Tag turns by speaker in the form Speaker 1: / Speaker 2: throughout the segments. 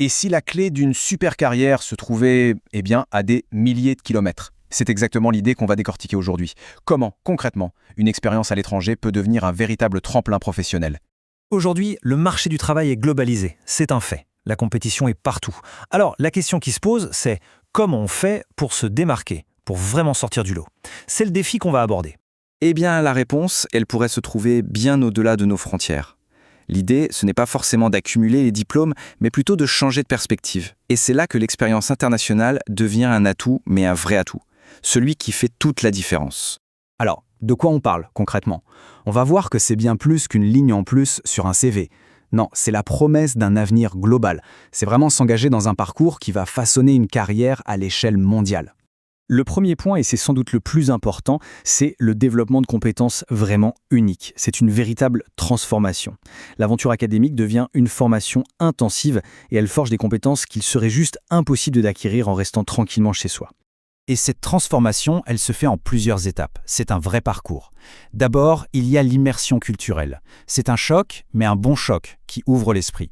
Speaker 1: Et si la clé d'une super carrière se trouvait, à des milliers de kilomètres? C'est exactement l'idée qu'on va décortiquer aujourd'hui. Comment, concrètement, une expérience à l'étranger peut devenir un véritable tremplin professionnel?
Speaker 2: Aujourd'hui, le marché du travail est globalisé, c'est un fait. La compétition est partout. Alors, la question qui se pose, c'est comment on fait pour se démarquer, pour vraiment sortir du lot? C'est le défi qu'on va aborder.
Speaker 3: La réponse, elle pourrait se trouver bien au-delà de nos frontières. L'idée, ce n'est pas forcément d'accumuler les diplômes, mais plutôt de changer de perspective. Et c'est là que l'expérience internationale devient un atout, mais un vrai atout. Celui qui fait toute la différence.
Speaker 4: Alors, de quoi on parle concrètement? On va voir que c'est bien plus qu'une ligne en plus sur un CV. Non, c'est la promesse d'un avenir global. C'est vraiment s'engager dans un parcours qui va façonner une carrière à l'échelle mondiale. Le premier point, et c'est sans doute le plus important, c'est le développement de compétences vraiment uniques. C'est une véritable transformation. L'aventure académique devient une formation intensive et elle forge des compétences qu'il serait juste impossible d'acquérir en restant tranquillement chez soi. Et cette transformation, elle se fait en plusieurs étapes. C'est un vrai parcours. D'abord, il y a l'immersion culturelle. C'est un choc, mais un bon choc, qui ouvre l'esprit.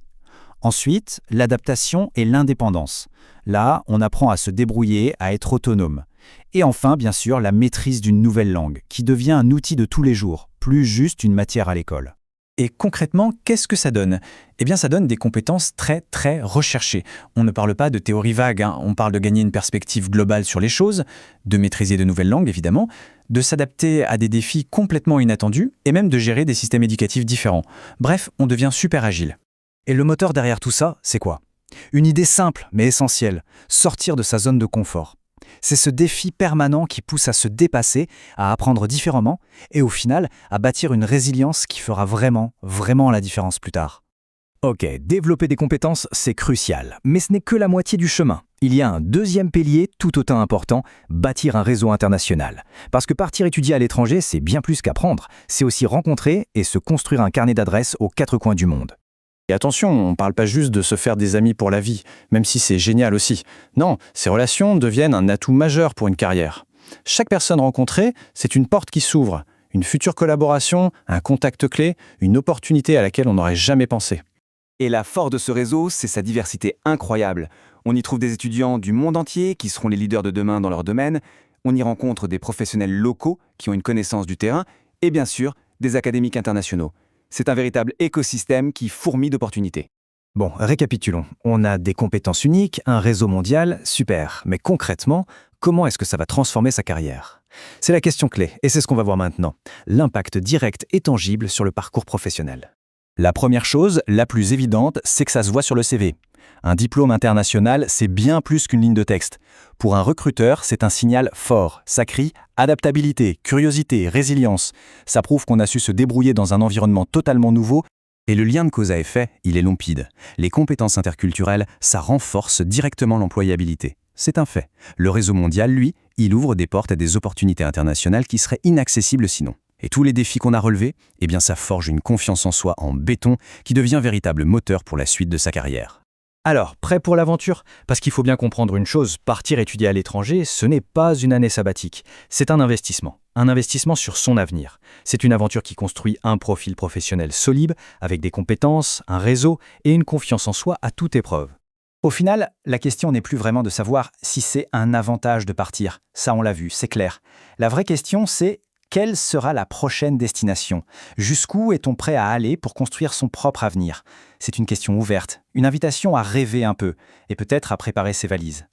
Speaker 4: Ensuite, l'adaptation et l'indépendance. Là, on apprend à se débrouiller, à être autonome. Et enfin, bien sûr, la maîtrise d'une nouvelle langue, qui devient un outil de tous les jours, plus juste une matière à l'école. Et concrètement, qu'est-ce que ça donne? Ça donne des compétences très, très recherchées. On ne parle pas de théorie vague, on parle de gagner une perspective globale sur les choses, de maîtriser de nouvelles langues, évidemment, de s'adapter à des défis complètement inattendus, et même de gérer des systèmes éducatifs différents. Bref, on devient super agile. Et le moteur derrière tout ça, c'est quoi? Une idée simple, mais essentielle, sortir de sa zone de confort. C'est ce défi permanent qui pousse à se dépasser, à apprendre différemment, et au final, à bâtir une résilience qui fera vraiment, vraiment la différence plus tard. Ok, développer des compétences, c'est crucial, mais ce n'est que la moitié du chemin. Il y a un deuxième pilier tout autant important, bâtir un réseau international. Parce que partir étudier à l'étranger, c'est bien plus qu'apprendre, c'est aussi rencontrer et se construire un carnet d'adresses aux quatre coins du monde.
Speaker 5: Et attention, on ne parle pas juste de se faire des amis pour la vie, même si c'est génial aussi. Non, ces relations deviennent un atout majeur pour une carrière. Chaque personne rencontrée, c'est une porte qui s'ouvre, une future collaboration, un contact clé, une opportunité à laquelle on n'aurait jamais pensé.
Speaker 3: Et la force de ce réseau, c'est sa diversité incroyable. On y trouve des étudiants du monde entier qui seront les leaders de demain dans leur domaine. On y rencontre des professionnels locaux qui ont une connaissance du terrain et bien sûr, des académiques internationaux. C'est un véritable écosystème qui fourmille d'opportunités.
Speaker 2: Bon, récapitulons. On a des compétences uniques, un réseau mondial, super. Mais concrètement, comment est-ce que ça va transformer sa carrière? C'est la question clé, et c'est ce qu'on va voir maintenant. L'impact direct et tangible sur le parcours professionnel.
Speaker 4: La première chose, la plus évidente, c'est que ça se voit sur le CV. Un diplôme international, c'est bien plus qu'une ligne de texte. Pour un recruteur, c'est un signal fort. Ça crie adaptabilité, curiosité, résilience. Ça prouve qu'on a su se débrouiller dans un environnement totalement nouveau. Et le lien de cause à effet, il est limpide. Les compétences interculturelles, ça renforce directement l'employabilité. C'est un fait. Le réseau mondial, lui, il ouvre des portes à des opportunités internationales qui seraient inaccessibles sinon. Et tous les défis qu'on a relevés, ça forge une confiance en soi en béton qui devient véritable moteur pour la suite de sa carrière.
Speaker 2: Alors, prêt pour l'aventure? Parce qu'il faut bien comprendre une chose, partir étudier à l'étranger, ce n'est pas une année sabbatique. C'est un investissement sur son avenir. C'est une aventure qui construit un profil professionnel solide, avec des compétences, un réseau et une confiance en soi à toute épreuve. Au final, la question n'est plus vraiment de savoir si c'est un avantage de partir. Ça, on l'a vu, c'est clair. La vraie question, c'est quelle sera la prochaine destination? Jusqu'où est-on prêt à aller pour construire son propre avenir? C'est une question ouverte, une invitation à rêver un peu et peut-être à préparer ses valises.